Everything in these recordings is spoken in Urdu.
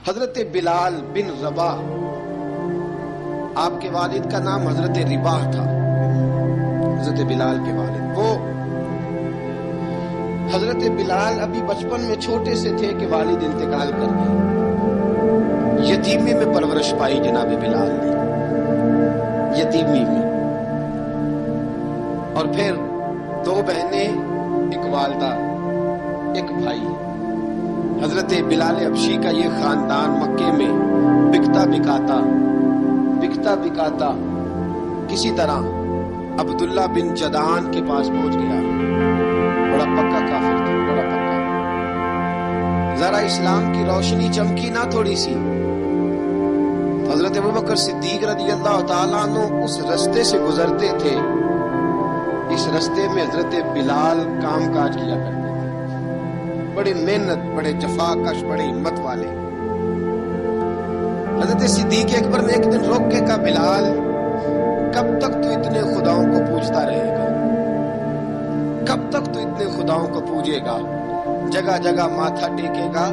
حضرت بلال بن رباح، آپ کے والد کا نام حضرت رباح تھا، حضرت بلال کے والد وہ حضرت بلال ابھی بچپن میں چھوٹے سے تھے کہ والد انتقال کر گئے، یتیمی میں پرورش پائی جناب بلال نے، یتیمی میں، اور پھر دو بہنیں، ایک والدہ ایک بھائی۔ حضرت بلال حبشی کا یہ خاندان مکے میں بکتا بکاتا کسی طرح عبداللہ بن جدعان کے پاس پہنچ گیا۔ بڑا پکا کافر تھا، بڑا پکا، ذرا اسلام کی روشنی چمکی نہ تھوڑی سی، حضرت ابوبکر صدیق رضی اللہ تعالیٰ عنہ اس رستے سے گزرتے تھے، اس رستے میں حضرت بلال کام کاج کیا کرتے تھے، بڑے محنت، بڑے جفاکش، بڑے ہمت والے۔ حضرت صدیق اکبر نے ایک دن روک کے کہا، بلال کب تک تو اتنے خداؤں کو پوجتا رہے گا، کب تک تو اتنے خداؤں کو پوجے گا، جگہ جگہ ماتھا ٹیکے گا،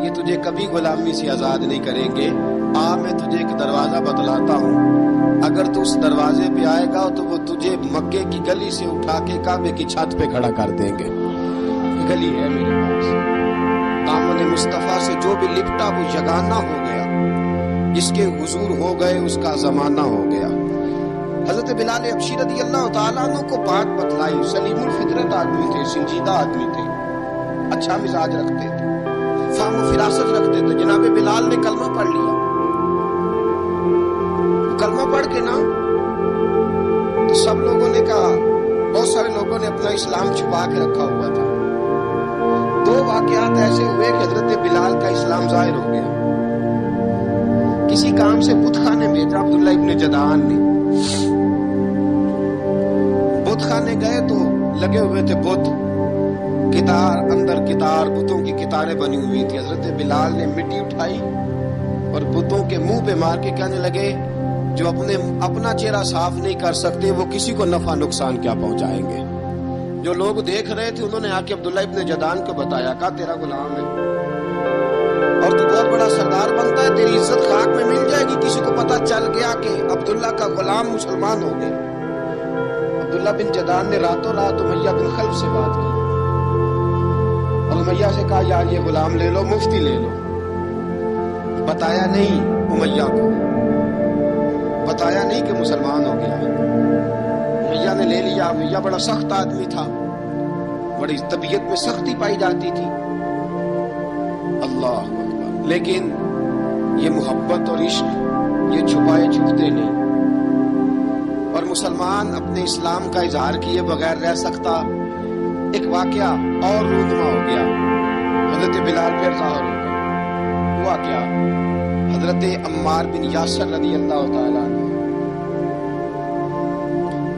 یہ تجھے کبھی غلامی سے آزاد نہیں کریں گے۔ میں تجھے ایک دروازہ بتلاتا ہوں، اگر تو اس دروازے پہ آئے گا تو وہ تجھے مکے کی گلی سے اٹھا کے کعبے کی چھت پہ کھڑا کر دیں گے۔ گلی ہے میرے پاس، دامن مصطفیٰ سے جو بھی لپٹا وہ یگانہ ہو گیا، جس کے حضور ہو گئے اس کا زمانہ ہو گیا۔ حضرت بلال حبشی رضی اللہ تعالیٰ عنہ کو بات بتلائی، سلیم الفطرت آدمی تھے، سنجیدہ آدمی تھے، اچھا مزاج رکھتے تھے، فہم و فراست رکھتے تھے۔ جناب بلال نے کلمہ پڑھ لیا، کلمہ پڑھ کے نا تو سب لوگوں نے کہا، بہت سارے لوگوں نے اپنا اسلام چھپا کے رکھا ہوا تھا۔ دو واقعات ایسے ہوئے کہ حضرت بلال کا اسلام ظاہر ہو گیا۔ کسی کام سے بت خانے بھیجا عبداللہ ابن جدعان نے، بت خانے گئے تو لگے ہوئے تھے بت، کتار اندر کتار، بتوں کی کتاریں بنی ہوئی تھی۔ حضرت بلال نے مٹی اٹھائی اور بتوں کے منہ پہ مار کے کہنے لگے، جو اپنا چہرہ صاف نہیں کر سکتے وہ کسی کو نفع نقصان کیا پہنچائیں گے۔ جو لوگ دیکھ رہے تھے انہوں نے آ کے عبداللہ ابن جدعان کو بتایا، کہا تیرا غلام ہے اور تو بہت بڑا سردار بنتا ہے، تیری عزت خاک میں مل جائے گی، کسی کو پتا چل گیا کہ عبداللہ کا غلام مسلمان ہو گیا۔ عبداللہ بن جدعان نے راتوں رات امیہ بن خلف سے بات کی اور امیہ سے کہا، یار یہ غلام لے لو، مفتی لے لو۔ بتایا نہیں امیہ کو، بتایا نہیں کہ مسلمان ہو گیا۔ امیہ نے لے لیا۔ امیہ بڑا سخت آدمی تھا، بڑی طبیعت میں سختی پائی جاتی تھی، اللہ اکبر، لیکن یہ محبت اور عشق یہ چھپائے چھپتے نہیں، اور مسلمان اپنے اسلام کا اظہار کیے بغیر رہ سکتا۔ ایک واقعہ اور رونما ہو گیا، حضرت بلال پھر ظاہر ہو گیا۔ ہوا کیا؟ حضرت عمار بن یاسر رضی اللہ تعالیٰ عنہ،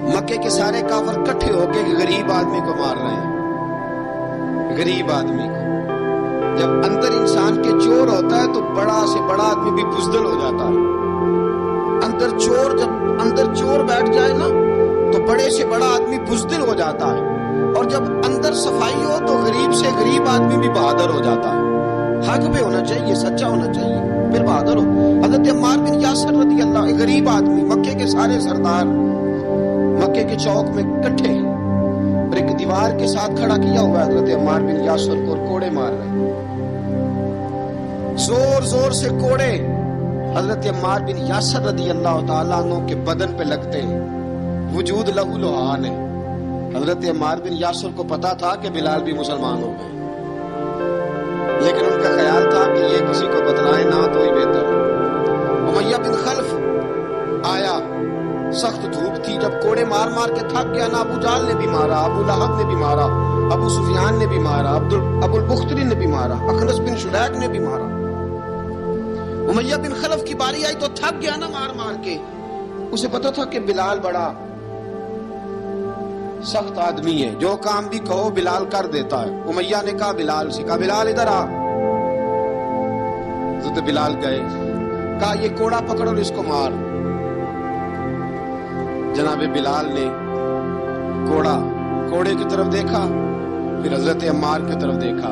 مکے کے سارے کافر کٹھے ہو کے غریب آدمی کو مار رہے ہیں، غریب آدمی کو۔ جب اندر انسان کے چور ہوتا ہے تو بڑا سے بڑا آدمی بھی بزدل ہو جاتا ہے۔ جب اندر چور بیٹھ جائے نا تو بڑے سے بڑا آدمی بزدل ہو جاتا ہے، اور جب اندر صفائی ہو تو غریب سے غریب آدمی بھی بہادر ہو جاتا ہے۔ حق پہ ہونا چاہیے، سچا ہونا چاہیے، پھر بہادر ہو۔ حضرت عمار بن یاسر رضی اللہ، غریب آدمی، مکے کے سارے سردار مکے کے چوک میں کٹھے، اور ایک دیوار کے ساتھ کھڑا کیا ہوا حضرت عمار بن یاسر کو، اور کوڑے مار رہے ہیں، زور زور سے کوڑے حضرت عمار بن یاسر رضی اللہ تعالیٰ عنہ کے بدن پہ لگتے ہیں، وجود لہو لہان ہے۔ حضرت عمار بن یاسر کو پتا تھا کہ بلال بھی مسلمان ہو گئے، لیکن ان کا خیال تھا کہ یہ کسی کو بتلائے نہ تو ہی بہتر ہے۔ امیہ بن خلف آیا، سخت دھوپ تھی، جب کوڑے مار مار کے تھک گیا نا، ابو جہل نے بھی مارا، ابو لہب نے بھی مارا، ابو سفیان نے بھی مارا، ابو البختری نے بھی مارا، اخنس بن شریک نے بھی مارا۔ امیہ بن خلف کی باری آئی تو تھک گیا نا مار مار کے، اسے پتا تھا کہ بلال بڑا سخت آدمی ہے، جو کام بھی کہو بلال کر دیتا ہے۔ امیہ نے کہا بلال سے، کہا بلال ادھر آ۔ حضرت بلال گئے، کہا یہ کوڑا پکڑ اور اس کو مار۔ جناب بلال نے کوڑے کی طرف دیکھا، پھر حضرت عمار کی طرف دیکھا،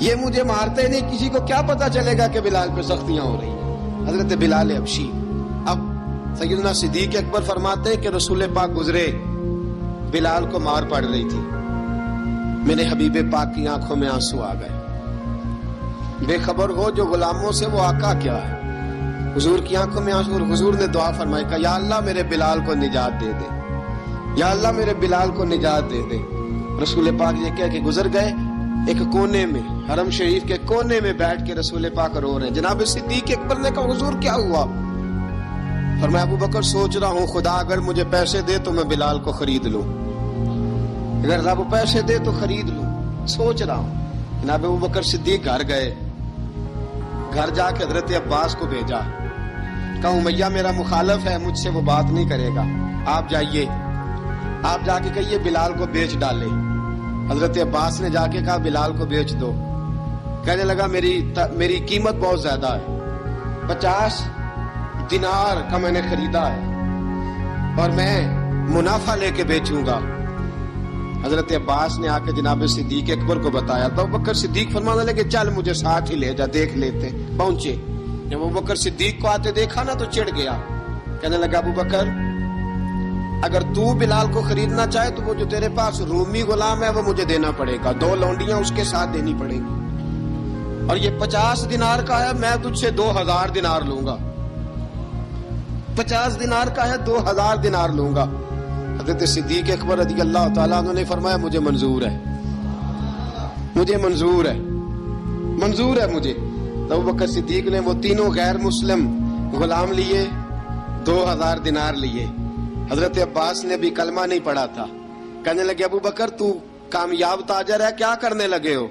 یہ مجھے مارتے نہیں، کسی کو کیا پتا چلے گا کہ بلال پہ سختیاں ہو رہی ہیں. حضرت بلال حبشی. اب سیدنا صدیق اکبر فرماتے ہیں کہ رسول پاک گزرے، بلال کو مار پڑ رہی تھی، میرے حبیب پاک کی آنکھوں میں آنسو آ گئے. بے خبر ہو جو غلاموں سے وہ آقا کیا ہے. حضور کی آنکھوں میں آنسو، اور حضور نے دعا فرمائی کہ یا اللہ میرے بلال کو نجات دے دے، یا اللہ میرے بلال کو نجات دے دے. رسول پاک یہ کہہ کے گزر گئے. ایک کونے میں، حرم شریف کے کونے میں بیٹھ کے رسول پاک رو رہے ہیں. جناب صدیق اکبر نے کہا حضور کیا ہوا؟ فرمایا ابو بکر سوچ رہا ہوں خدا اگر مجھے پیسے دے تو میں بلال کو خرید لوں، اگر رب پیسے دے تو خرید لوں، سوچ رہا ہوں. جناب ابو بکر صدیق گھر گئے، گھر جا کے حضرت عباس کو بھیجا، کہا امیہ میرا مخالف ہے، مجھ سے وہ بات نہیں کرے گا، آپ جائیے، آپ جا کے کہیے بلال کو بیچ ڈالے. حضرت عباس نے جا کے کہا بلال کو بیچ دو. کہنے لگا میری قیمت بہت زیادہ ہے، 50 دینار کا میں نے خریدا ہے اور میں منافع لے کے بیچوں گا. حضرت عباس نے آ کے جناب صدیق اکبر کو بتایا تو ابو بکر صدیق فرمانے لگے چل مجھے ساتھ ہی لے جا، دیکھ لیتے. پہنچے، جب ابو بکر صدیق کو آتے دیکھا نا تو چڑ گیا. کہنے لگا ابو بکر اگر تو بلال کو خریدنا چاہے تو وہ جو تیرے پاس رومی غلام ہے وہ مجھے دینا پڑے گا، 2 لونڈیاں اس کے ساتھ دینی پڑے گی، اور یہ 50 دینار کا ہے، میں تجھ سے 2000 دینار لوں گا. 50 دینار کا ہے، 2000 دینار لوں گا. حضرت صدیق اکبر رضی اللہ تعالیٰ عنہ نے فرمایا مجھے منظور ہے، مجھے منظور ہے، منظور ہے مجھے. تو ابو بکر صدیق نے وہ تینوں غیر مسلم غلام لیے، 2000 دینار لیے. حضرت عباس نے بھی کلمہ نہیں پڑھا تھا. کہنے لگے ابو بکر تو کامیاب تاجر ہے، کیا کرنے لگے ہو؟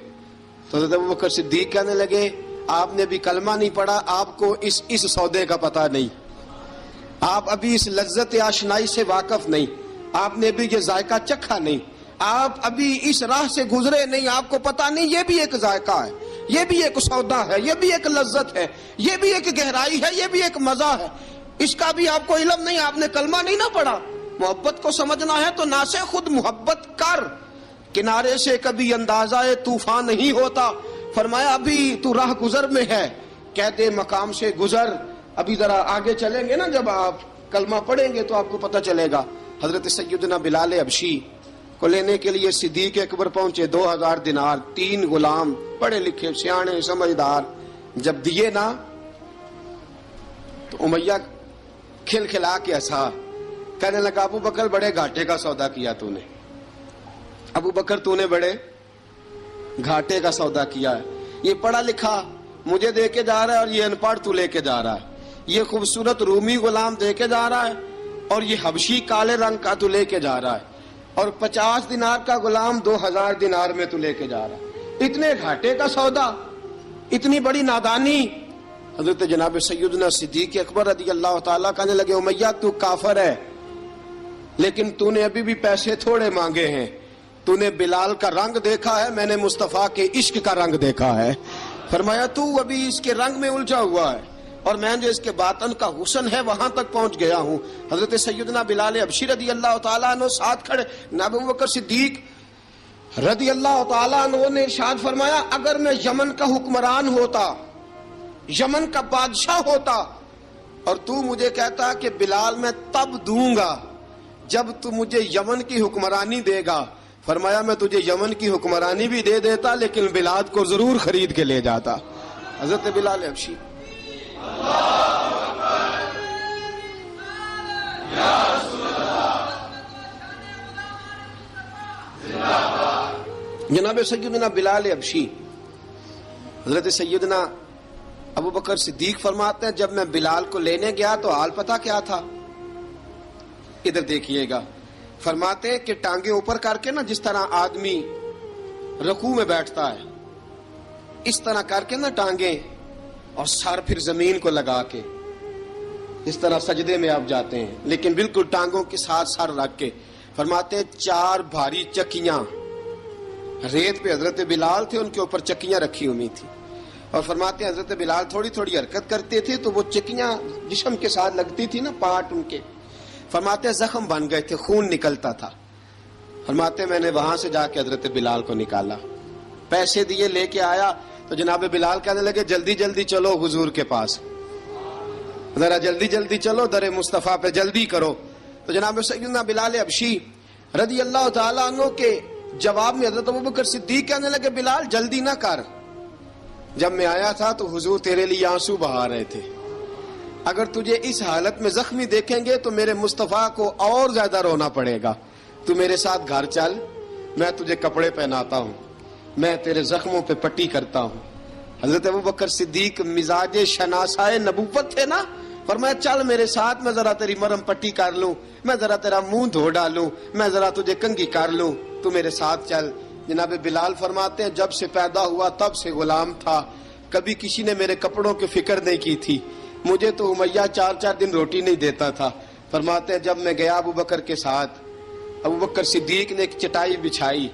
تو حضرت ابو بکر صدیق کہنے لگے آپ نے بھی کلمہ نہیں پڑھا، آپ کو اس سودے کا پتہ نہیں، آپ ابھی اس لذت آشنائی سے واقف نہیں، آپ نے بھی یہ ذائقہ چکھا نہیں، آپ ابھی اس راہ سے گزرے نہیں، آپ کو پتہ نہیں یہ بھی ایک ذائقہ ہے، یہ بھی ایک سودا ہے، یہ بھی ایک لذت ہے، یہ بھی ایک گہرائی ہے، یہ بھی ایک مزہ ہے، اس کا بھی آپ کو علم نہیں، آپ نے کلمہ نہیں نہ پڑھا. محبت کو سمجھنا ہے تو نہ سے خود محبت کر، کنارے سے کبھی اندازہ طوفان نہیں ہوتا. فرمایا ابھی تو راہ گزر میں ہے، کہتے مقام سے گزر، ابھی ذرا آگے چلیں گے نا، جب آپ کلمہ پڑھیں گے تو آپ کو پتہ چلے گا. حضرت سیدنا بلال حبشی کو لینے کے لیے صدیق اکبر پہنچے، 2000 دینار، 3 غلام پڑھے لکھے سیانے سمجھدار. جب دیے نا تو امیہ کھل کھلا کے ہنسا، کہنے لگا ابو بکر بڑے گھاٹے کا سودا کیا تو نے، ابو بکر تو نے بڑے گھاٹے کا سودا کیا ہے. یہ پڑھا لکھا مجھے دے کے جا رہا ہے اور یہ ان پڑھ تو لے کے جا رہا ہے، یہ خوبصورت رومی غلام دے کے جا رہا ہے اور یہ حبشی کالے رنگ کا تو لے کے جا رہا ہے، اور 50 دینار کا غلام 2000 دینار میں تو لے کے جا رہا ہے. اتنے گھاٹے کا سودا، اتنی بڑی نادانی. حضرت جناب سیدنا صدیق اکبر رضی اللہ تعالیٰ کہنے لگے امیہ تو کافر ہے لیکن تو نے ابھی بھی پیسے تھوڑے مانگے ہیں، تو نے بلال کا رنگ دیکھا ہے، میں نے مصطفیٰ کے عشق کا رنگ دیکھا ہے. فرمایا تو ابھی اس کے رنگ میں الجھا ہوا ہے اور میں جو اس کے باطن کا حسن ہے وہاں تک پہنچ گیا ہوں. حضرت سیدنا بلال حبشی رضی اللہ تعالیٰ عنہ ساتھ کھڑے، جناب ابو بکر صدیق رضی اللہ تعالیٰ عنہ نے ارشاد فرمایا اگر میں یمن کا حکمران ہوتا، یمن کا بادشاہ ہوتا، اور تو مجھے کہتا کہ بلال میں تب دوں گا جب تو مجھے یمن کی حکمرانی دے گا. فرمایا میں تجھے یمن کی حکمرانی بھی دے دیتا لیکن بلال کو ضرور خرید کے لے جاتا. حضرت بلال حبشی. جناب سیدنا بلال حبشی، حضرت سیدنا ابو بکر صدیق فرماتے ہیں جب میں بلال کو لینے گیا تو حال پتہ کیا تھا؟ ادھر دیکھیے گا. فرماتے ہیں کہ ٹانگیں اوپر کر کے نا جس طرح آدمی رکوع میں بیٹھتا ہے اس طرح کر کے نا ٹانگیں، اور سر پھر زمین کو لگا کے اس طرح سجدے میں آپ جاتے ہیں، لیکن بالکل ٹانگوں کے ساتھ سر رکھ کے. فرماتے ہیں 4 بھاری چکیاں ریت پہ حضرت بلال تھے، ان کے اوپر چکیاں رکھی ہوئی تھی، اور فرماتے ہیں حضرت بلال تھوڑی تھوڑی حرکت کرتے تھے تو وہ چکیاں جسم کے ساتھ لگتی تھی نا، پارٹ ان کے. فرماتے ہیں زخم بن گئے تھے، خون نکلتا تھا. فرماتے ہیں میں نے وہاں سے جا کے حضرت بلال کو نکالا، پیسے دیے لے کے آیا تو جناب بلال کہنے لگے جلدی جلدی چلو حضور کے پاس، ذرا جلدی جلدی چلو در مصطفیٰ پہ جلدی کرو. تو جناب سیدنا بلال حبشی رضی اللہ تعالیٰ عنہ کے جواب میں حضرت ابوبکر صدیق کہنے لگے بلال جلدی نہ کر، جب میں آیا تھا تو حضور تیرے لیے آنسو بہا رہے تھے، اگر تجھے اس حالت میں زخمی دیکھیں گے تو میرے مصطفیٰ کو اور زیادہ رونا پڑے گا، تو میرے ساتھ گھر چل، میں تجھے کپڑے پہناتا ہوں، میں تیرے زخموں پہ پٹی کرتا ہوں. حضرت ابوبکر صدیق مزاج شناسائے نبوت تھے نا، فرمایا چل میرے ساتھ، میں ذرا تیری مرم پٹی کر لوں، میں ذرا تیرا منہ دھو ڈالوں، میں ذرا تجھے کنگھی کر لوں، تو میرے ساتھ چل. جناب بلال فرماتے ہیں جب سے پیدا ہوا تب سے غلام تھا، کبھی کسی نے میرے کپڑوں کی فکر نہیں کی تھی، مجھے تو امیہ 4 دن روٹی نہیں دیتا تھا. فرماتے ہیں جب میں گیا ابوبکر کے ساتھ، ابوبکر صدیق نے ایک چٹائی بچھائی،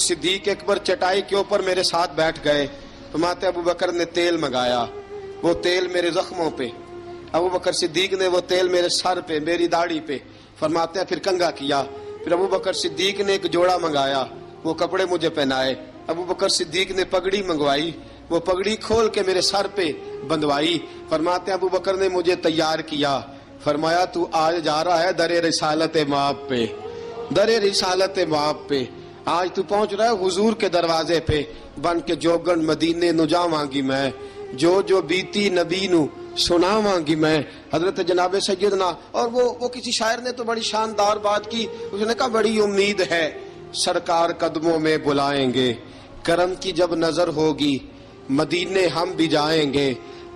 صدیق اکبر چٹائی کے اوپر میرے ساتھ بیٹھ گئے. فرماتے ہیں ابوبکر نے تیل منگایا، وہ تیل میرے زخموں پہ، ابوبکر صدیق نے وہ تیل میرے سر پہ، میری داڑھی پہ، فرماتے ہیں پھر کنگھا کیا. پھر ابوبکر صدیق نے ایک جوڑا منگایا، وہ کپڑے مجھے پہنائے. ابوبکر صدیق نے پگڑی منگوائی، وہ پگڑی کھول کے میرے سر پہ بندھوائی. فرماتے ہیں ابوبکر نے مجھے تیار کیا، فرمایا تو آج جا رہا ہے در رسالت مآب پہ، در رسالت مآب پہ، آج تو پہنچ رہا ہے حضور کے دروازے پہ، بن کے جوگن مدینے نو جاواں گی میں، جو جو بیتی نبی نو سناواں گی میں. حضرت جناب سیدنا، اور وہ کسی شاعر نے تو بڑی شاندار بات کی، اس نے کہا بڑی امید ہے سرکار قدموں میں بلائیں گے، کرم کی جب نظر ہوگی مدینے ہم بھی جائیں گے،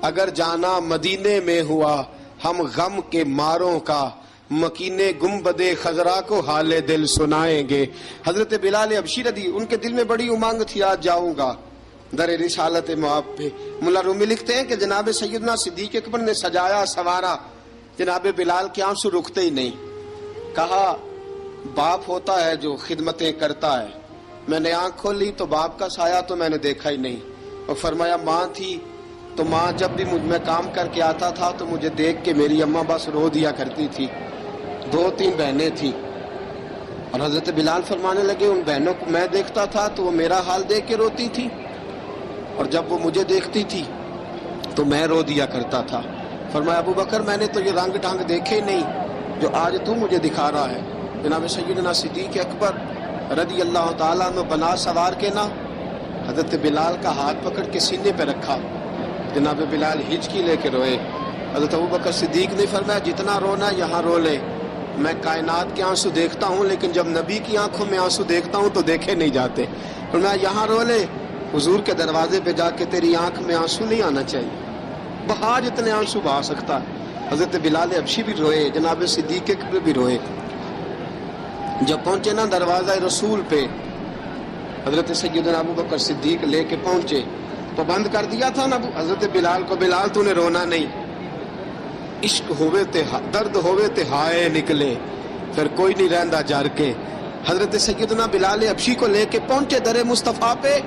اگر جانا مدینے میں ہوا ہم غم کے ماروں کا، مکینے گنبد خضرا کو حال دل سنائیں گے. حضرت بلال حبشی رضی ان کے دل میں بڑی امنگ تھی آج جاؤں گا در رسالت مآب پہ. ملا رومی لکھتے ہیں کہ جناب سیدنا صدیق اکبر نے سجایا سوارا، جناب بلال کے آنسو رکتے ہی نہیں. کہا باپ ہوتا ہے جو خدمتیں کرتا ہے، میں نے آنکھ کھولی تو باپ کا سایہ تو میں نے دیکھا ہی نہیں. اور فرمایا ماں تھی تو ماں جب بھی میں کام کر کے آتا تھا تو مجھے دیکھ کے میری اماں بس رو دیا کرتی تھی. 2-3 بہنیں تھیں، اور حضرت بلال فرمانے لگے ان بہنوں کو میں دیکھتا تھا تو وہ میرا حال دیکھ کے روتی تھی، اور جب وہ مجھے دیکھتی تھی تو میں رو دیا کرتا تھا. فرمایا ابوبکر میں نے تو یہ رنگ ڈھنگ دیکھے نہیں جو آج تو مجھے دکھا رہا ہے. جناب سیدنا صدیق اکبر رضی اللہ تعالیٰ عنہ بنا سوار کے نا حضرت بلال کا ہاتھ پکڑ کے سینے پہ رکھا. جناب بلال ہچکی لے کے روئے. حضرت ابوبکر صدیق نے فرمایا جتنا رونا یہاں رو لے، میں کائنات کے آنسو دیکھتا ہوں لیکن جب نبی کی آنکھوں میں آنسو دیکھتا ہوں تو دیکھے نہیں جاتے. فرمایا یہاں رو لے، حضور کے دروازے پہ جا کے تیری آنکھ میں آنسو نہیں آنا چاہیے، بہا جتنے آنسو بہا سکتا ہے. حضرت بلال حبشی بھی روئے، جناب صدیق اکبر بھی روئے. جب پہنچے نا دروازہ رسول پہ، حضرت سیدنا ابوبکر صدیق لے کے پہنچے تو بند کر دیا تھا نا حضرت بلال کو، بلال تو نے رونا نہیں، عشق ہوئے تے درد ہوئے تے ہائے نکلے، پھر کوئی نہیں رہندا جر کے. حضرت سیدنا بلال حبشی کو لے کے پہنچے در مصطفیٰ پہ.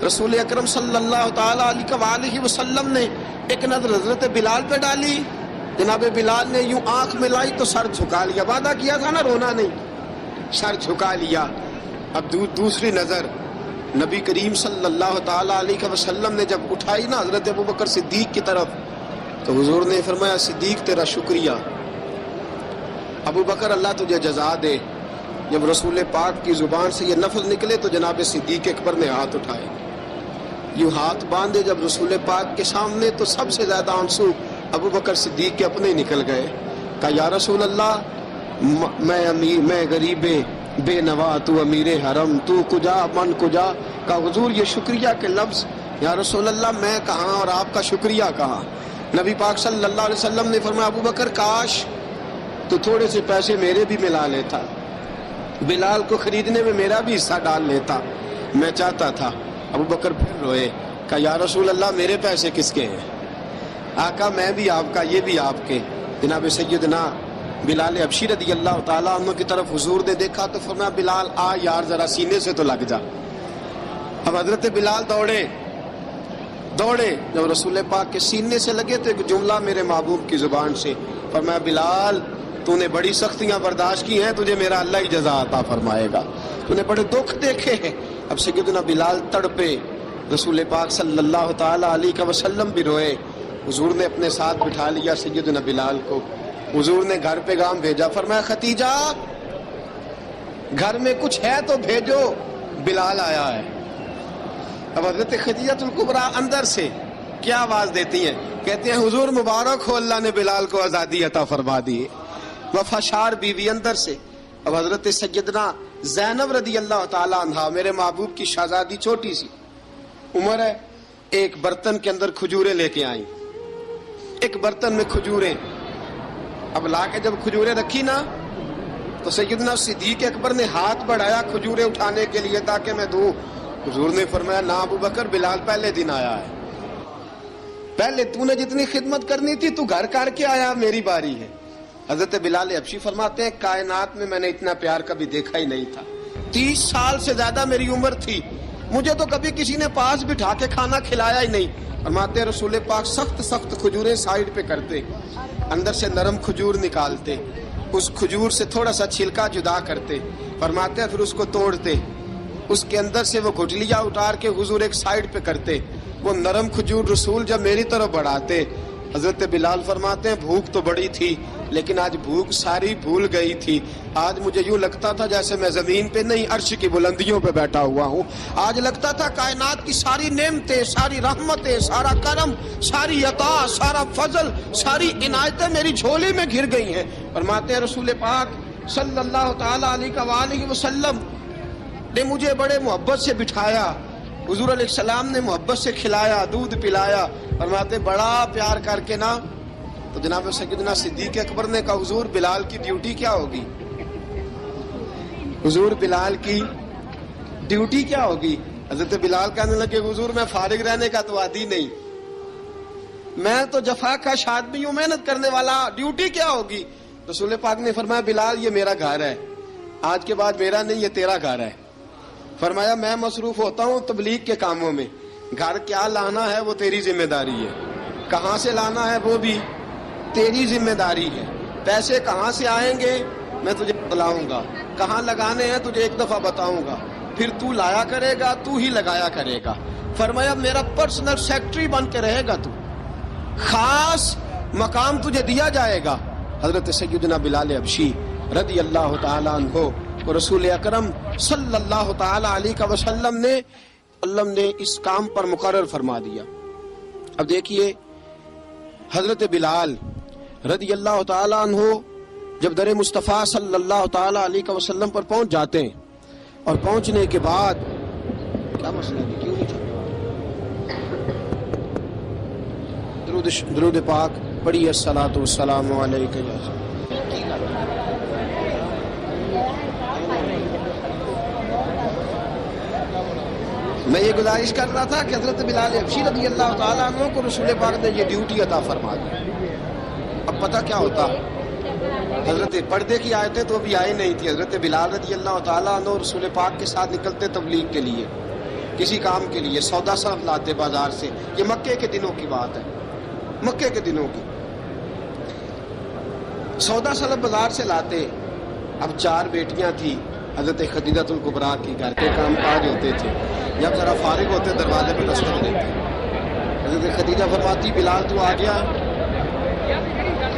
رسول اکرم صلی اللہ تعالیٰ علیہ وسلم نے ایک نظر حضرت بلال پہ ڈالی. جناب بلال نے یوں آنکھ ملائی تو سر جھکا لیا، وعدہ کیا تھا نا رونا نہیں، سر جھکا لیا. اب دوسری نظر نبی کریم صلی اللہ تعالیٰ علیہ وسلم نے جب اٹھائی نا حضرت ابوبکر صدیق کی طرف تو حضور نے فرمایا صدیق تیرا شکریہ، ابوبکر اللہ تجھے جزا دے. جب رسول پاک کی زبان سے یہ لفظ نکلے تو جناب صدیق اکبر نے ہاتھ اٹھائے، یوں ہاتھ باندھے جب رسول پاک کے سامنے تو سب سے زیادہ آنسو ابوبکر صدیق کے اپنے نکل گئے. کہا یا رسول اللہ میں غریب بے نوا، تو امیر حرم، تو کجا من کجا. کہا حضور یہ شکریہ کے لفظ، یا رسول اللہ میں کہاں اور آپ کا شکریہ کہاں. نبی پاک صلی اللہ علیہ وسلم نے فرمایا ابوبکر کاش تو تھوڑے سے پیسے میرے بھی ملا لیتا، بلال کو خریدنے میں میرا بھی حصہ ڈال لیتا، میں چاہتا تھا. ابوبکر پھر روئے. کہا یا رسول اللہ میرے پیسے کس کے ہیں؟ آقا میں بھی آپ کا، یہ بھی آپ کے. جناب سیدنا بلال حبشی رضی اللہ تعالیٰ عنہ کی طرف حضور نے دیکھا تو فرمایا بلال آ یار ذرا سینے سے تو لگ جا. اب حضرت بلال دوڑے. جب رسول پاک کے سینے سے لگے تو ایک جملہ میرے محبوب کی زبان سے، فرمایا بلال تو نے بڑی سختیاں برداشت کی ہیں, تجھے میرا اللہ ہی جزا عطا فرمائے گا. تو نے بڑے دکھ دیکھے ہیں. اب سیدنا بلال تڑپے, رسول پاک صلی اللہ تعالی علیہ وسلم بھی روئے. حضور نے اپنے ساتھ بٹھا لیا سیدنا بلال کو. حضور نے گھر پیغام بھیجا, فرمایا ختیجہ گھر میں کچھ ہے تو بھیجو, بلال آیا ہے. اب حضرت خدیجہ الکبریٰ اندر سے کیا آواز دیتی ہیں, کہتے ہیں حضور مبارک ہو, اللہ نے بلال کو آزادی عطا فرما دی. وفاشار بیوی اندر سے. اب حضرت سیدنا زینب رضی اللہ تعالی عنہا, میرے محبوب کی شہزادی, چھوٹی سی عمر ہے, ایک برتن کے اندر کھجوریں لے کے آئیں. ایک برتن میں کھجوریں, اب لا کے جب کھجوریں رکھی نا تو سیدنا صدیق اکبر نے ہاتھ بڑھایا کھجوریں اٹھانے کے لیے تاکہ میں دوں. حضور نے فرمایا نا ابو بکر, بلال پہلے دن آیا ہے, پہلے تو نے جتنی خدمت کرنی تھی تو گھر کر کے آیا, میری باری ہے. حضرت بلال حبشی فرماتے ہیں کائنات میں نے اتنا پیار کبھی دیکھا ہی نہیں تھا. 30 سال سے زیادہ میری عمر تھی, مجھے تو کبھی کسی نے پاس بٹھا کے کھانا کھلایا ہی نہیں. فرماتے ہیں رسول پاک سخت کھجوریں سائیڈ پہ کرتے, اندر سے نرم کھجور نکالتے, اس کھجور سے تھوڑا سا چھلکا جدا کرتے. فرماتے ہیں پھر اس کو توڑتے, اس کے اندر سے وہ گٹلیاں اتار کے حضور ایک سائیڈ پہ کرتے. وہ نرم کھجور رسول جب میری طرف بڑھاتے, حضرت بلال فرماتے ہیں بھوک تو بڑی تھی لیکن آج بھوک ساری بھول گئی تھی. آج مجھے یوں لگتا تھا جیسے میں زمین پہ نہیں عرش کی بلندیوں پہ بیٹھا ہوا ہوں. آج لگتا تھا کائنات کی ساری نعمتیں, ساری رحمتیں, سارا کرم, ساری عطا, سارا فضل, ساری عنایتیں میری جھولی میں گھر گئی ہیں. فرماتے ہیں رسول پاک صلی اللہ تعالی علیہ وآلہ وسلم نے مجھے بڑے محبت سے بٹھایا, حضور علیہ السلام نے محبت سے کھلایا, دودھ پلایا. فرماتے بڑا پیار کر کے نا, تو جناب سیدنا صدیق اکبر نے کہا حضور بلال کی ڈیوٹی کیا ہوگی, حضور بلال کی ڈیوٹی کیا ہوگی. حضرت بلال کہنے لگے حضور میں فارغ رہنے کا تو عادی نہیں, میں تو جفا کا آدمی ہوں, محنت کرنے والا, ڈیوٹی کیا ہوگی. رسول پاک نے فرمایا بلال یہ میرا گھر ہے, آج کے بعد میرا نہیں یہ تیرا گھر ہے. فرمایا میں مصروف ہوتا ہوں تبلیغ کے کاموں میں, گھر کیا لانا ہے وہ تیری ذمہ داری ہے, کہاں سے لانا ہے وہ بھی تیری ذمہ داری ہے, پیسے کہاں سے آئیں گے میں تجھے بتلاؤں گا, کہاں لگانے ہیں تجھے ایک دفعہ بتاؤں گا, پھر تو لایا کرے گا, تو ہی لگایا کرے گا. فرمایا میرا پرسنل سیکٹری بن کے رہے گا, تو خاص مقام تجھے دیا جائے گا. حضرت سیدنا بلال حبشی رضی اللہ تعالی عنہ کو رسول اکرم صلی اللہ تعالی علیہ وسلم نے اس کام پر مقرر فرما دیا. اب دیکھیے حضرت بلال رضی اللہ تعالی عنہ جب در مصطفیٰ صلی اللہ تعالی علیہ وسلم پر پہنچ جاتے ہیں, اور پہنچنے کے بعد کیا مسئلہ ہے, کیوں نہیں چل درود پاک پڑھیے, الصلاۃ والسلام علیک. میں یہ گزارش کر رہا تھا کہ حضرت بلال حبشی رضی اللہ تعالیٰ عنہ کو رسول پاک نے یہ ڈیوٹی عطا فرما دی. اب پتہ کیا ہوتا, حضرت پردے کی آیتیں تو ابھی آئی نہیں تھی. حضرت بلال رضی اللہ تعالیٰ عنہ رسول پاک کے ساتھ نکلتے تبلیغ کے لیے, کسی کام کے لیے, سودا صرف لاتے بازار سے. یہ مکے کے دنوں کی بات ہے, مکے کے دنوں کی سودا صرف بازار سے لاتے. اب 4 بیٹیاں تھیں حضرت خدیجہ الکبریٰ کی, گھر کے کام کاج ہوتے تھے, جب ذرا فارغ ہوتے دروازے پہ دستک دیتے. حضرت خدیجہ فرماتی بلال تو آ گیا,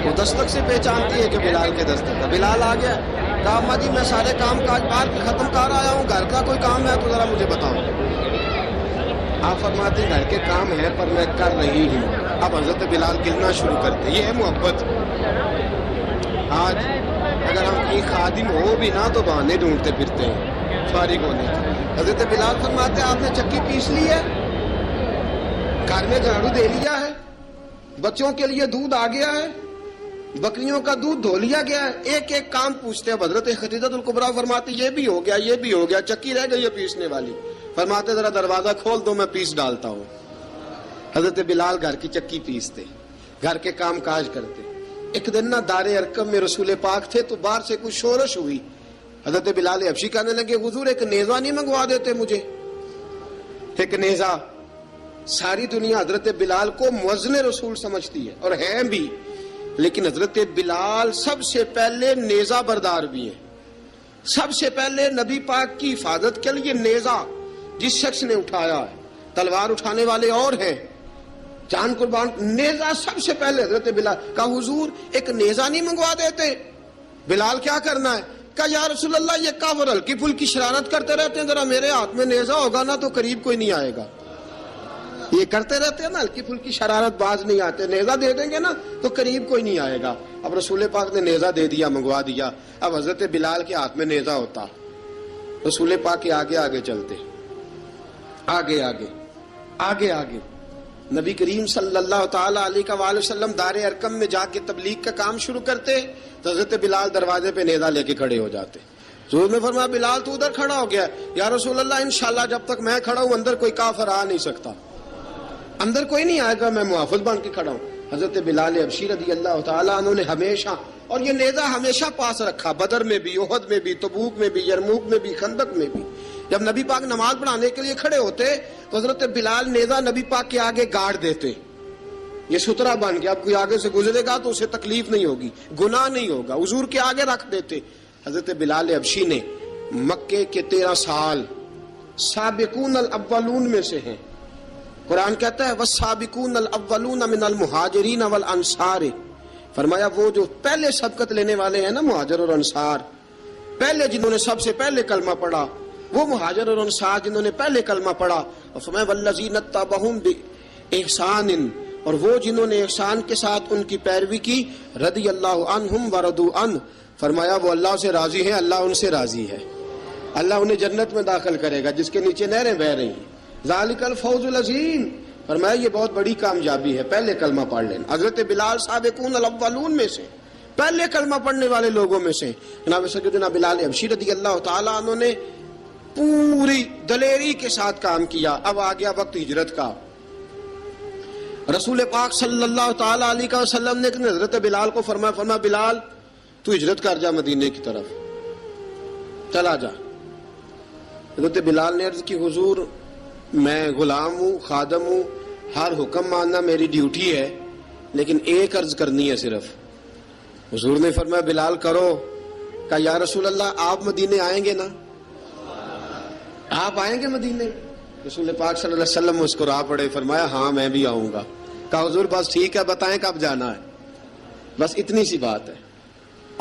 وہ دستک سے پہچانتی ہے کہ بلال کے دستک ہے. بلال آ گیا, کہا اماں جی میں سارے کام کاج باہر کے ختم کر آیا ہوں, گھر کا کوئی کام ہے تو ذرا مجھے بتاؤ. آپ فرماتی گھر کے کام ہے پر میں کر رہی ہوں. اب حضرت بلال گلنا شروع کرتے. یہ ہے محبت. آج اگر ہم کہیں خادم ہو بھی نہ تو بہانے ڈھونڈتے پھرتے ہیں فارغ ہونے کے. حضرت بلال فرماتے آپ نے چکی پیس لی ہے, گھر میں جھاڑو دے لیا ہے, بچوں کے لیے دودھ آ گیا ہے, بکریوں کا دودھ دھو لیا گیا ہے, ایک ایک کام پوچھتے ہیں. حضرت خدیجہ الکبریٰ فرماتی یہ بھی ہو گیا, یہ بھی ہو گیا, چکی رہ گئی ہے پیسنے والی. فرماتے ذرا دروازہ کھول دو میں پیس ڈالتا ہوں. حضرت بلال گھر کی چکی پیستے, گھر کے کام کاج کرتے. ایک دن نہ دار ارقم میں رسول پاک تھے تو باہر سے کچھ شورش ہوئی. حضرت بلال حبشی کہنے لگے حضور ایک نیزہ نہیں منگوا دیتے مجھے, ایک نیزہ. ساری دنیا حضرت بلال کو مؤذن رسول سمجھتی ہے اور ہیں بھی. لیکن حضرت بلال سب سے پہلے نیزہ بردار بھی ہیں. سب سے پہلے نبی پاک کی حفاظت کے لیے نیزہ جس شخص نے اٹھایا ہے، تلوار اٹھانے والے اور ہیں، جان قربان، نیزہ سب سے پہلے حضرت بلال کا. حضور ایک نیزہ نہیں منگوا دیتے؟ بلال کیا کرنا ہے؟ کہا یا رسول اللہ یہ کافر ہلکی پھلکی شرارت کرتے رہتے ہیں، ذرا میرے ہاتھ میں نیزہ ہوگا نا تو قریب کوئی نہیں آئے گا. یہ کرتے رہتے ہیں نا ہلکی پھلکی شرارت، باز نہیں آتے، نیزہ دے دیں گے نا تو قریب کوئی نہیں آئے گا. اب رسول پاک نے نیزہ دے دیا، منگوا دیا. اب حضرت بلال کے ہاتھ میں نیزہ ہوتا، رسول پاک کے آگے آگے چلتے، آگے آگے آگے آگے. نبی کریم صلی اللہ تعالی علیہ وآلہ وسلم دار ارقم میں جا کے تبلیغ کا کام شروع کرتے تو حضرت بلال دروازے پہ نیزہ لے کے کھڑے ہو جاتے. حضور نے فرمایا بلال تو ادھر کھڑا ہو گیا. یا رسول اللہ انشاءاللہ جب تک میں کھڑا ہوں اندر کوئی کافر آ نہیں سکتا، اندر کوئی نہیں آئے گا، میں محافظ بن کے کھڑا ہوں. حضرت بلال حبشی رضی اللہ تعالیٰ عنہ نے ہمیشہ، اور یہ نیزہ ہمیشہ پاس رکھا، بدر میں بھی، احد میں بھی، تبوک میں بھی، یرموک میں بھی، خندق میں بھی. جب نبی پاک نماز پڑھانے کے لیے کھڑے ہوتے تو حضرت بلال نیزہ نبی پاک کے آگے گاڑ دیتے. یہ سترا بن گیا، اب کوئی آگے سے گزرے گا تو اسے تکلیف نہیں ہوگی، گناہ نہیں ہوگا، حضور کے آگے رکھ دیتے. حضرت بلال حبشی نے مکے کے 13 سال سابقون الاولون میں سے ہیں. قرآن کہتا ہے والسابقون الاولون من المہاجرین والانصار، فرمایا وہ جو پہلے سبقت لینے والے ہیں نا مہاجر اور انصار، پہلے جنہوں نے سب سے پہلے کلمہ پڑھا وہ مہاجر اور انصار جنہوں نے پہلے کلمہ پڑھا. اور فرمایا والذین اتبعوہم بإحسان، اور وہ جنہوں نے احسان کے ساتھ ان کی پیروی کی، رضی اللہ عنہم ورضوا عنہ، فرمایا وہ اللہ سے راضی ہیں، اللہ ان سے راضی ہے، اللہ انہیں جنت میں داخل کرے گا جس کے نیچے نہریں بہہ رہی ہیں. ذالک الفوز العظیم، فرمایا یہ بہت بڑی کامیابی ہے پہلے کلمہ پڑھ لینا. حضرت بلال سابقون الاولون میں سے، پہلے کلمہ پڑھنے والے لوگوں میں سے. جناب سیدنا بلال حبشی رضی اللہ تعالیٰ عنہ نے پوری دلیری کے ساتھ کام کیا. اب آ گیا وقت ہجرت کا. رسول پاک صلی اللہ تعالی علیہ وسلم نے حضرت بلال کو فرمایا بلال تو ہجرت کر جا مدینے کی طرف، چلا جا. حضرت بلال نے عرض کی حضور میں غلام ہوں، خادم ہوں، ہر حکم ماننا میری ڈیوٹی ہے، لیکن ایک عرض کرنی ہے صرف. حضور نے فرمایا بلال کرو. کہا یا رسول اللہ آپ مدینے آئیں گے نا؟ آپ آئیں گے مدینے؟ رسول پاک صلی اللہ علیہ وسلم مسکرا پڑے، فرمایا ہاں میں بھی آؤں گا. کہا حضور بس ٹھیک ہے، بتائیں کب جانا ہے، بس اتنی سی بات ہے.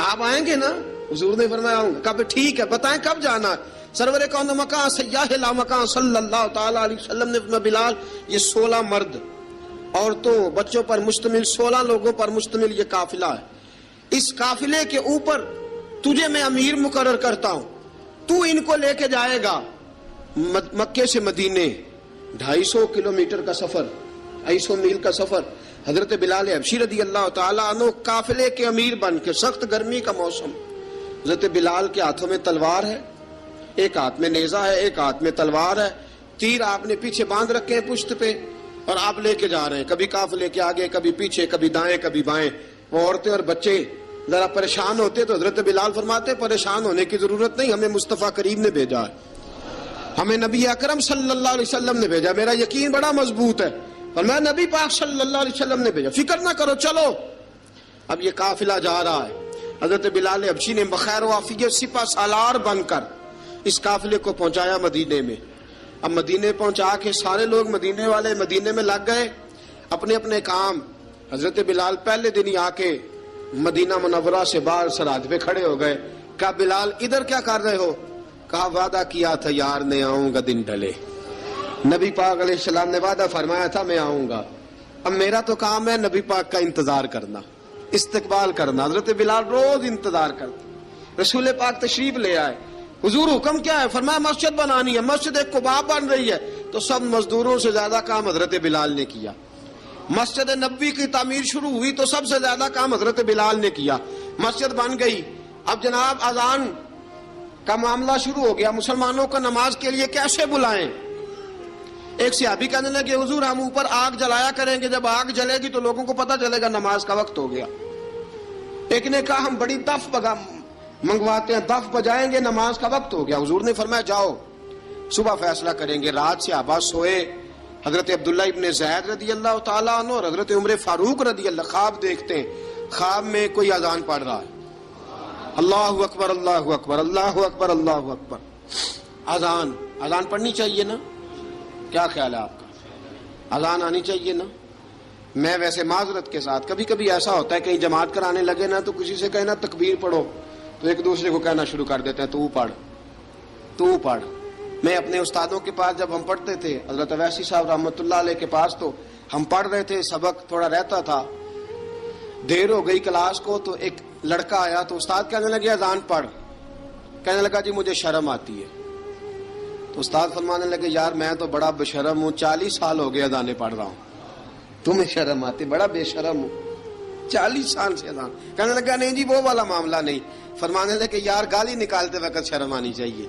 آپ آئیں گے نا؟ حضور نے فرمایا آؤں گا. کہا ٹھیک ہے، بتائیں کب جانا ہے. سرور کون مکان سیاح لا مکان صلی اللہ تعالی علیہ وسلم نے فرمایا بلال یہ 16 مرد عورتوں بچوں پر مشتمل 16 لوگوں پر مشتمل یہ قافلہ ہے. اس قافلے کے اوپر تجھے میں امیر مقرر کرتا ہوں، تو ان کو لے کے جائے گا مکے سے مدینے. 250 کلومیٹر کا سفر، 250 میل کا سفر. حضرت بلال حبشی رضی اللہ تعالیٰ عنہ قافلے کے امیر بن کے، سخت گرمی کا موسم، حضرت بلال کے ہاتھوں میں تلوار ہے، ایک ہاتھ میں نیزہ ہے، ایک ہاتھ میں تلوار ہے. تیر آپ نے پیچھے باندھ رکھے ہیں پشت پہ، اور آپ لے کے جا رہے ہیں، کبھی قافلے کے آگے، کبھی پیچھے، کبھی دائیں کبھی بائیں. وہ عورتیں اور بچے ذرا پریشان ہوتے تو حضرت بلال فرماتے پریشان ہونے کی ضرورت نہیں، ہمیں مصطفیٰ کریم نے بھیجا ہے، ہمیں نبی اکرم صلی اللہ علیہ وسلم نے بھیجا، میرا یقین بڑا مضبوط ہے، اور میں نبی پاک صلی اللہ علیہ وسلم نے بھیجا، فکر نہ کرو چلو. اب یہ قافلہ جا رہا ہے. حضرت بلال حبشی نے بخیر و عافیت سپہ سالار بن کر اس قافلے کو پہنچایا مدینے میں. اب مدینے پہنچا کے سارے لوگ مدینے والے مدینے میں لگ گئے اپنے اپنے کام. حضرت بلال پہلے دن ہی آ کے مدینہ منورہ سے باہر سرحد پہ کھڑے ہو گئے. کہا بلال ادھر کیا کر رہے ہو؟ کہا وعدہ کیا تھا یار نے آؤں گا دن ڈھلے. نبی پاک علیہ السلام نے وعدہ فرمایا تھا میں آؤں گا. اب میرا تو کام ہے نبی پاک کا انتظار کرنا، استقبال کرنا. حضرت بلال روز انتظار کرتے. رسول پاک تشریف لے آئے. حضور حکم کیا ہے؟ فرمایا مسجد بنانی ہے. مسجد قباء بن رہی ہے. تو سب مزدوروں سے زیادہ کام حضرت بلال نے کیا. مسجد نبوی کی تعمیر شروع ہوئی تو سب سے زیادہ کام حضرت بلال نے کیا. مسجد بن گئی. اب جناب اذان کا معاملہ شروع ہو گیا، مسلمانوں کو نماز کے لیے کیسے بلائیں؟ ایک صحابی کہنے لگے حضور ہم اوپر آگ جلایا کریں گے، جب آگ جلے گی تو لوگوں کو پتہ چلے گا نماز کا وقت ہو گیا. ایک نے کہا ہم بڑی دف منگواتے ہیں، دف بجائیں گے، نماز کا وقت ہو گیا. حضور نے فرمایا جاؤ صبح فیصلہ کریں گے. رات سے صحابہ سوئے. حضرت عبداللہ ابن زید رضی اللہ تعالیٰ عنہ اور حضرت عمر فاروق رضی اللہ خواب دیکھتے ہیں. خواب میں کوئی اذان پڑھ رہا ہے، اللہ اکبر اللہ اکبر اللہ اکبر اللہ اکبر، اذان پڑھنی چاہیے نا؟ کیا خیال ہے آپ کا؟ اذان آنی چاہیے نا؟ میں ویسے معذرت کے ساتھ کبھی کبھی ایسا ہوتا ہے کہیں جماعت کرانے لگے نا تو کسی سے کہنا تکبیر پڑھو تو ایک دوسرے کو کہنا شروع کر دیتے ہیں تو پڑھ۔ میں اپنے استادوں کے پاس جب ہم پڑھتے تھے، حضرت اویسی صاحب رحمۃ اللہ علیہ کے پاس، تو ہم پڑھ رہے تھے، سبق تھوڑا رہتا تھا، دیر ہو گئی کلاس کو، تو ایک لڑکا آیا تو استاد کہنے لگے اذان پڑھ، کہنے لگا جی مجھے شرم آتی ہے۔ تو استاد فرمانے لگے یار میں تو بڑا بے شرم ہوں، 40 سال ہو گئے اذانیں پڑھ رہا ہوں، تمہیں شرم آتی؟ بڑا بے شرم ہوں، 40 سال سے اذان۔ کہنے لگا نہیں جی وہ والا معاملہ نہیں۔ فرمانے لگے یار گالی نکالتے وقت شرم آنی چاہیے،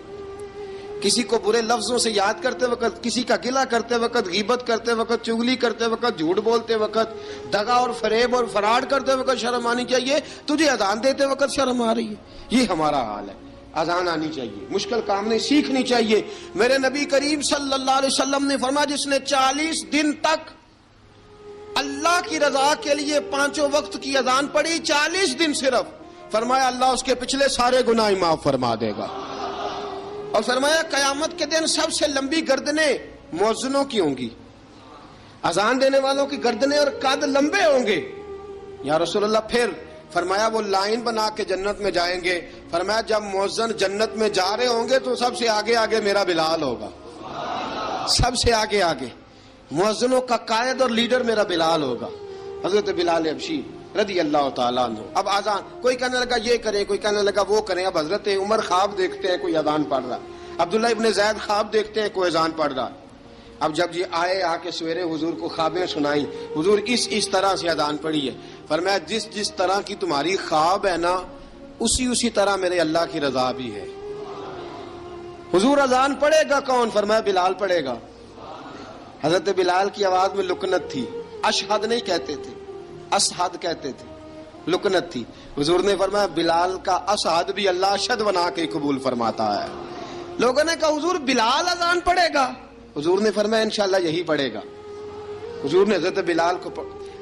کسی کو برے لفظوں سے یاد کرتے وقت، کسی کا گلہ کرتے وقت، غیبت کرتے وقت، چغلی کرتے وقت، جھوٹ بولتے وقت، دغا اور فریب اور فراڈ کرتے وقت شرم آنی چاہیے، تجھے اذان دیتے وقت شرم آ رہی ہے۔ یہ ہمارا حال ہے۔ اذان آنی چاہیے، مشکل کام نہیں، سیکھنی چاہیے۔ میرے نبی کریم صلی اللہ علیہ وسلم نے فرمایا جس نے 40 دن تک اللہ کی رضا کے لیے 5 وقت کی اذان پڑھی، 40 دن صرف، فرمایا اللہ اس کے پچھلے سارے گناہ معاف فرما دے گا۔ اور فرمایا قیامت کے دن سب سے لمبی گردنیں مؤذنوں کی ہوں گی، اذان دینے والوں کی گردنیں اور قد لمبے ہوں گے۔ یا رسول اللہ پھر؟ فرمایا وہ لائن بنا کے جنت میں جائیں گے۔ فرمایا جب مؤذن جنت میں جا رہے ہوں گے تو سب سے آگے آگے میرا بلال ہوگا، سب سے آگے آگے مؤذنوں کا قائد اور لیڈر میرا بلال ہوگا، حضرت بلال حبشی رضی اللہ تعالیٰ عنہ۔ اب اذان کوئی کہنے لگا یہ کریں، کوئی کہنے لگا وہ کریں۔ اب حضرت عمر خواب دیکھتے ہیں کوئی اذان پڑھ رہا، عبداللہ ابن زید خواب دیکھتے ہیں کوئی اذان پڑھ رہا۔ اب جب یہ آئے آ کے سویرے حضور کو خوابیں سنائیں، حضور اس طرح سے اذان پڑھی ہے۔ فرمایا جس طرح کی تمہاری خواب ہے نا اسی طرح میرے اللہ کی رضا بھی ہے۔ حضور اذان پڑھے گا کون؟ فرمایا بلال پڑھے گا۔ حضرت بلال کی آواز میں لکنت تھی، اشہد نہیں کہتے تھے، اشہد کہتے تھے، لکنت تھی۔ حضور نے فرمایا بلال کا اشہد بھی اللہ اشہد بنا کے قبول فرماتا ہے۔ لوگوں نے کہا حضور بلال اذان پڑھے گا؟ حضور نے فرمایا انشاءاللہ یہی پڑھے گا۔ حضور نے حضرت بلال کو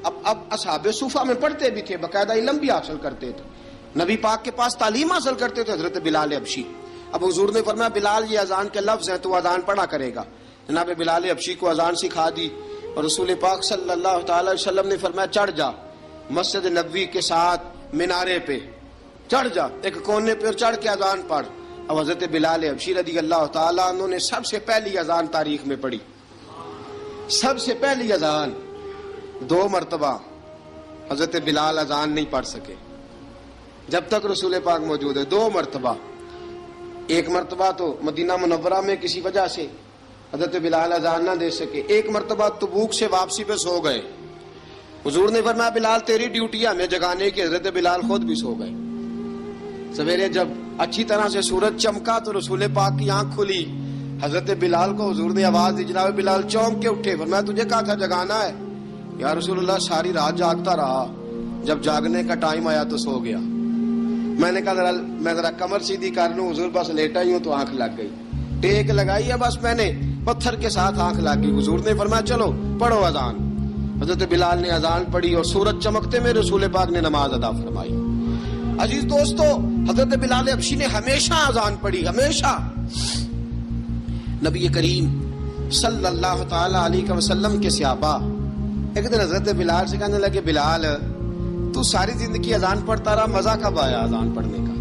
اب اصحاب صوفہ میں پڑھتے بھی تھے، باقاعدہ علم بھی حاصل کرتے تھے، نبی پاک کے پاس تعلیم حاصل کرتے تھے حضرت بلال حبشی۔ اب حضور نے فرمایا بلال یہ اذان کے لفظ ہیں تو اذان پڑھا کرے گا۔ جناب بلال حبشی کو اذان سکھا دی اور رسول پاک صلی اللہ تعالی علیہ وسلم نے فرمایا چڑھ جا مسجد نبوی کے ساتھ مینارے پہ، چڑھ جا ایک کونے پہ اور چڑھ کے اذان پڑھ۔ اب حضرت بلال حبشی رضی اللہ تعالیٰ عنہ نے سب سے پہلی اذان تاریخ میں پڑھی، سب سے پہلی اذان 2 مرتبہ حضرت بلال اذان نہیں پڑھ سکے جب تک رسول پاک موجود ہے، 2 مرتبہ۔ ایک مرتبہ تو مدینہ منورہ میں کسی وجہ سے حضرت بلال اذان نہ دے سکے، ایک مرتبہ تبوک سے واپسی پہ سو گئے۔ حضور نے فرمایا بلال تیری ڈیوٹی ہے ہمیں جگانے کی، حضرت بلال خود بھی سو گئے۔ سویرے جب اچھی طرح سے سورج چمکا تو رسول پاک کی آنکھ کھلی، حضرت بلال کو حضور نے آواز دی، جناب بلال چونک کے اٹھے، فرمایا تجھے کہا تھا جگانا ہے؟ یا رسول اللہ ساری رات جاگتا رہا، جب جاگنے کا ٹائم آیا تو سو گیا۔ میں نے کہا میں ذرا کمر سیدھی کر لوں، حضور بس لیٹا ہی ہوں تو آنکھ لگ گئی، ٹیک لگائی ہے بس میں نے، پتھر کے ساتھ آنکھ لگ گئی۔ حضور نے فرمایا چلو پڑھو اذان۔ حضرت بلال نے اذان پڑھی اور سورج چمکتے میں رسول پاک نے نماز ادا فرمائی۔ عزیز دوستو حضرت بلال حبشی نے ہمیشہ اذان پڑھی، ہمیشہ۔ نبی کریم صلی اللہ تعالی علیہ وسلم کے صحابہ ایک دن حضرت بلال سے کہنے لگے بلال تو ساری زندگی اذان پڑھتا رہا، مزہ کب آیا اذان پڑھنے کا؟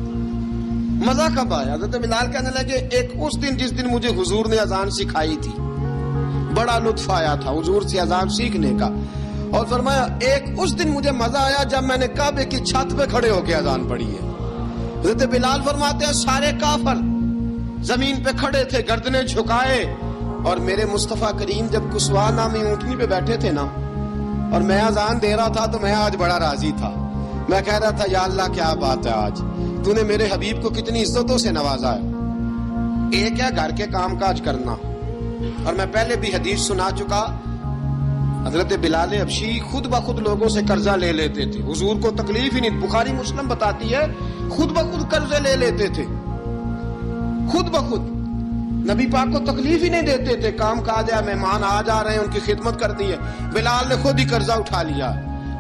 مزہ کب آیا؟ حضرت بلال کہنے لگے ایک اس دن جس دن مجھے حضور نے اذان سکھائی تھی، بڑا لطف آیا تھا حضور سے اذان سیکھنے کا، اور فرمایا ایک اس دن مجھے مزہ آیا جب میں نے کعبے کی چھت پہ کھڑے ہو کے اذان پڑھی ہے۔ حضرت بلال فرماتے ہیں سارے کافر زمین پہ کھڑے تھے گردنیں جھکائے، اور میرے مصطفیٰ کریم جب کسوا نامی اونٹنی پہ بیٹھے تھے نا اور میں اذان دے رہا تھا تو میں آج بڑا راضی تھا، میں کہہ رہا تھا یا اللہ کیا بات ہے، آج تو نے میرے حبیب کو کتنی عزتوں سے نوازا ہے۔ ایک ہے گھر کے کام کاج کرنا، اور میں پہلے بھی حدیث سنا چکا، حضرت بلال حبشی خود بخود لوگوں سے قرضہ لے لیتے تھے، حضور کو تکلیف ہی نہیں، بخاری مسلم بتاتی ہے خود بخود قرضے لے لیتے تھے، خود بخود نبی پاک کو تکلیف ہی نہیں دیتے تھے، کام کاج ہے، مہمان آ جا رہے ہیں ان کی خدمت کرتی ہے، بلال نے خود ہی قرضہ اٹھا لیا،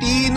3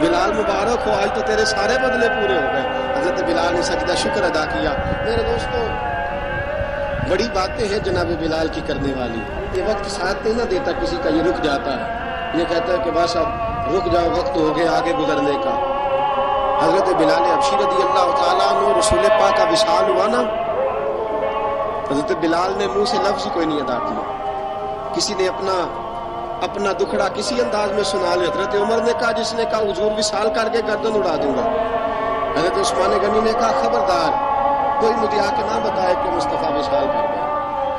بلال مبارک ہو، آج تو تیرے سارے بدلے پورے ہو گئے۔ حضرت بلال نے سجدہ شکر ادا کیا۔ میرے دوستو، بڑی باتیں ہیں جناب بلال کی کرنے والی۔ یہ وقت ساتھ نہیں نہ دیتا کسی کا، یہ رک جاتا ہے، یہ کہتا ہے کہ بس اب رک جاؤ، وقت ہو گیا آگے گزرنے کا۔ حضرت بلال حبشی رضی اللہ تعالیٰ عنہ، رسول پاک کا وصال ہوا نا، حضرت بلال نے منہ سے لفظ ہی کوئی نہیں ادا کیا۔ کسی نے اپنا دکھڑا کسی انداز میں سنا لیا۔ حضرت عمر نے کہا، جس نے کہا حضور وصال کر کے گردن اڑا دوں گا۔ حضرت عثمان غنی نے کہا، خبردار کوئی مجھے آ کے نہ بتائے کہ مصطفیٰ وصال کر گئے۔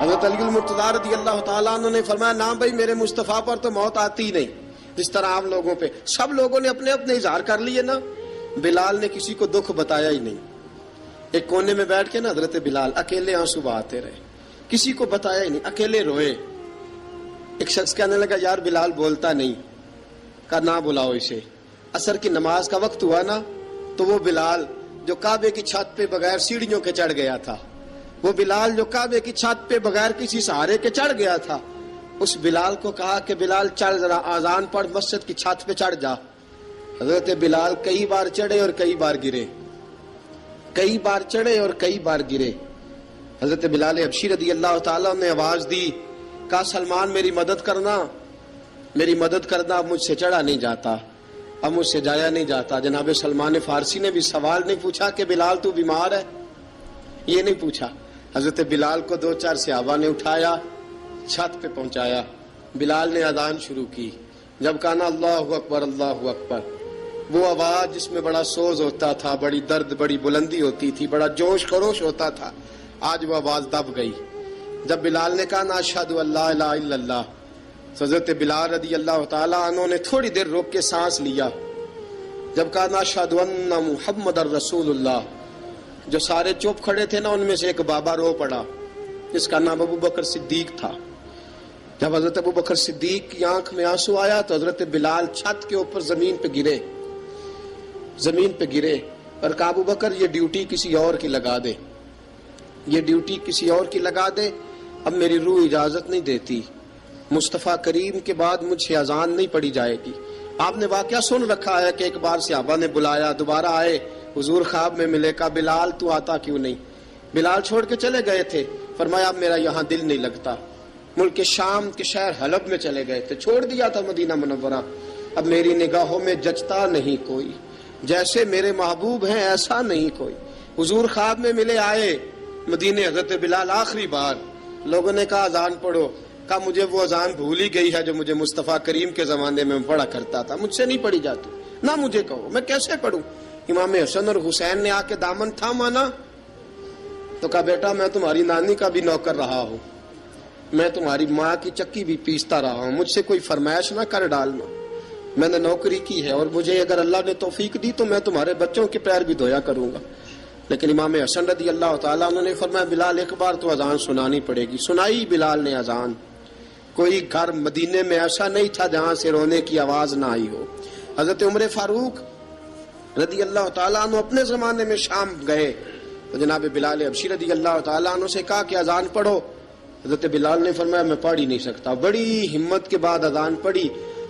حضرت علی المرتضیٰ رضی اللہ تعالیٰ عنہ نے فرمایا، نہ بھائی، میرے مصطفیٰ پر تو موت آتی ہی نہیں، جس طرح عام لوگوں پہ سب لوگوں نے اپنے اپنے اظہار کر لیے نا، بلال نے کسی کو دکھ بتایا ہی نہیں۔ ایک کونے میں بیٹھ کے نا حضرت بلال اکیلے آنسو بہاتے رہے، کسی کو بتایا ہی نہیں، اکیلے روئے۔ ایک شخص کہنے لگا، یار بلال بولتا نہیں۔ کہا، نہ بلاؤ اسے۔ عصر کی نماز کا وقت ہوا نا، تو وہ بلال جو کعبے کی چھت پہ بغیر سیڑھیوں کے چڑھ گیا تھا، وہ بلال جو کعبے کی چھت پہ بغیر کسی سہارے کے چڑھ گیا تھا، اس بلال کو کہا کہ بلال چل ذرا آذان پڑھ، مسجد کی چھت پہ چڑھ جا۔ حضرت بلال کئی بار چڑھے اور کئی بار گرے، کئی بار چڑھے اور کئی بار گرے۔ حضرت بلال حبشی رضی اللہ تعالیٰ نے آواز دی، کہا، سلمان میری مدد کرنا، میری مدد کرنا، اب مجھ سے چڑھا نہیں جاتا، اب مجھ سے جایا نہیں جاتا۔ جناب سلمان فارسی نے بھی سوال نہیں پوچھا کہ بلال تو بیمار ہے، یہ نہیں پوچھا۔ حضرت بلال کو 2-4 صحابہ نے اٹھایا، چھت پہ پہنچایا۔ بلال نے اذان شروع کی۔ جب کہا نا اللہ اکبر اللہ اکبر، وہ آواز جس میں بڑا سوز ہوتا تھا، بڑی درد، بڑی بلندی ہوتی تھی، بڑا جوش خروش ہوتا تھا، آج وہ آواز دب گئی۔ جب بلال نے کہا نا اشہد ان لا الہ الا اللہ، حضرت بلال رضی اللہ تعالیٰ عنہ نے تھوڑی دیر روک کے سانس لیا۔ جب کہا نا اشہد ان محمد الرسول اللہ، جو سارے چپ کھڑے تھے نا، ان میں سے ایک بابا رو پڑا، جس کا نام ابو بکر صدیق تھا۔ جب حضرت ابو بکر صدیق کی آنکھ میں آنسو آیا تو حضرت بلال چھت کے اوپر زمین پہ گرے، زمین پہ گرے، اور کہا، ابو بکر یہ ڈیوٹی کسی اور کی لگا دے، یہ ڈیوٹی کسی اور کی لگا دے، اب میری روح اجازت نہیں دیتی، مصطفیٰ کریم کے بعد مجھ سے اذان نہیں پڑھی جائے گی۔ آپ نے واقعہ سن رکھا ہے کہ ایک بار صحابہ نے بلایا، دوبارہ آئے، حضور خواب میں ملے، کہا، بلال تو آتا کیوں نہیں؟ بلال چھوڑ کے چلے گئے تھے۔ فرمایا، اب میرا یہاں دل نہیں لگتا۔ ملک شام کے شہر حلب میں چلے گئے تھے، چھوڑ دیا تھا مدینہ منورہ، اب میری نگاہوں میں جچتا نہیں کوئی، جیسے میرے محبوب ہیں ایسا نہیں کوئی۔ حضور خواب میں ملے، آئے مدینے، حضرت بلال آخری بار، لوگوں نے کہا اذان پڑھو، کہا مجھے وہ اذان بھول ہی گئی ہے جو مجھے مصطفیٰ کریم کے زمانے میں پڑھا کرتا تھا، مجھ سے نہیں پڑھی جاتی، نہ مجھے کہو، میں کیسے پڑھوں؟ امام حسن اور حسین نے آ کے دامن تھاما نا، تو کہا، بیٹا میں تمہاری نانی کا بھی نوکر رہا ہوں، میں تمہاری ماں کی چکی بھی پیستا رہا ہوں، مجھ سے کوئی فرمائش نہ کر ڈالنا، میں نے نوکری کی ہے، اور مجھے اگر اللہ نے توفیق دی تو میں تمہارے بچوں کے پیر بھی دھویا کروں گا۔ لیکن امام حسن رضی اللہ تعالیٰ عنہ نے فرمایا، بلال ایک بار تو اذان سنانی پڑے گی۔ سنائی بلال نے اذان۔ کوئی گھر مدینے میں ایسا نہیں تھا جہاں سے رونے کی آواز نہ آئی ہو۔ حضرت عمر فاروق رضی اللہ تعالیٰ عنہ اپنے زمانے میں شام گئے تو جناب بلال حبشی رضی اللہ تعالیٰ عنہ سے کہا کہ اذان پڑھو۔ حضرت بلال نے فرمایا، میں پڑھ ہی نہیں سکتا۔ بڑی ہمت کے بعد اذان پڑھی،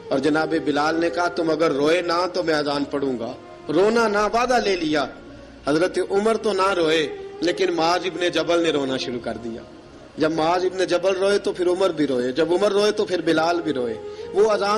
اور جناب بلال نے کہا، تم اگر روئے نہ تو میں اذان پڑھوں گا، رونا نہ، وعدہ لے لیا۔ حضرت عمر تو نہ روئے، لیکن معاذ ابن جبل نے رونا شروع کر دیا۔ جب معاذ ابن جبل روئے تو پھر عمر بھی روئے، جب عمر روئے تو پھر بلال بھی روئے۔ وہ اذان